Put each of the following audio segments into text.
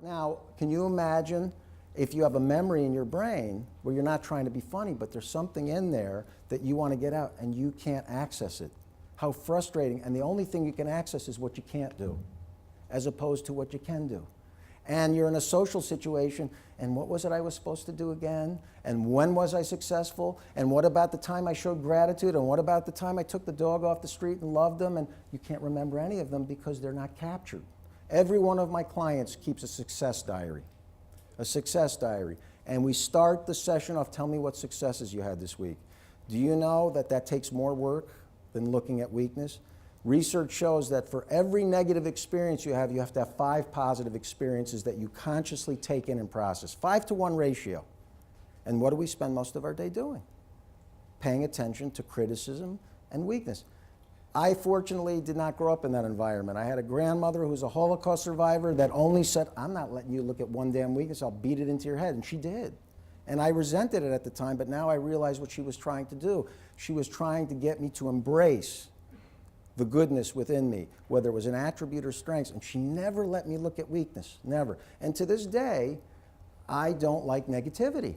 Now, can you imagine if you have a memory in your brain where you're not trying to be funny, but there's something in there that you want to get out and you can't access it? How frustrating. And the only thing you can access is what you can't do, as opposed to what you can do. And you're in a social situation, and what was it I was supposed to do again? And when was I successful? And what about the time I showed gratitude? And what about the time I took the dog off the street and loved them? And you can't remember any of them because they're not captured. Every one of my clients keeps a success diary. A success diary. And we start the session off, tell me what successes you had this week. Do you know that that takes more work than looking at weakness? Research shows that for every negative experience you have to have 5 positive experiences that you consciously take in and process. 5-to-1 ratio. And what do we spend most of our day doing? Paying attention to criticism and weakness. I fortunately did not grow up in that environment. I had a grandmother who was a Holocaust survivor that only said, I'm not letting you look at one damn weakness, I'll beat it into your head. And she did. And I resented it at the time, but now I realize what she was trying to do. She was trying to get me to embrace the goodness within me, whether it was an attribute or strengths, and she never let me look at weakness, never. And to this day, I don't like negativity.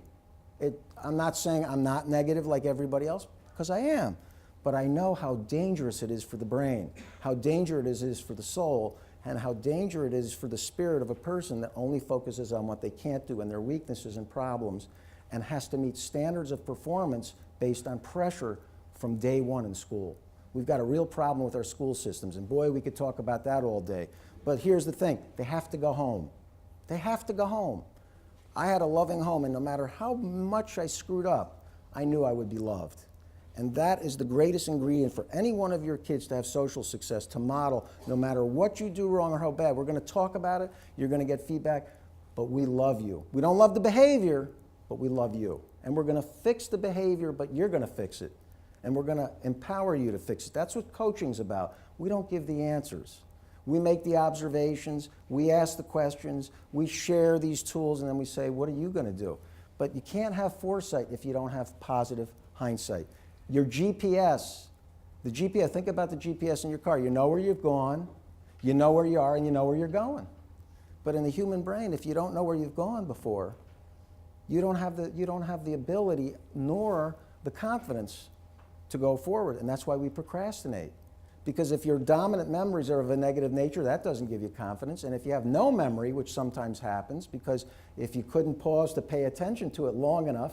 I'm not saying I'm not negative like everybody else, because I am. But I know how dangerous it is for the brain, how dangerous it is for the soul, and how dangerous it is for the spirit of a person that only focuses on what they can't do and their weaknesses and problems, and has to meet standards of performance based on pressure from day one in school. We've got a real problem with our school systems, and boy, we could talk about that all day. But here's the thing, they have to go home. They have to go home. I had a loving home, and no matter how much I screwed up, I knew I would be loved. And that is the greatest ingredient for any one of your kids to have social success, to model, no matter what you do wrong or how bad. We're going to talk about it, you're going to get feedback, but we love you. We don't love the behavior, but we love you. And we're going to fix the behavior, but you're going to fix it. And we're going to empower you to fix it. That's what coaching's about. We don't give the answers. We make the observations, we ask the questions, we share these tools, and then we say, what are you going to do? But you can't have foresight if you don't have positive hindsight. Your GPS, the GPS, think about the GPS in your car. You know where you've gone, you know where you are, and you know where you're going. But in the human brain, if you don't know where you've gone before, you don't have the ability nor the confidence to go forward, and that's why we procrastinate. Because if your dominant memories are of a negative nature, that doesn't give you confidence. And if you have no memory, which sometimes happens, because if you couldn't pause to pay attention to it long enough,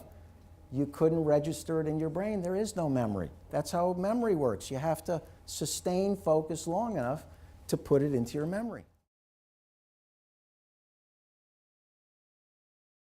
you couldn't register it in your brain. There is no memory. That's how memory works. You have to sustain focus long enough to put it into your memory.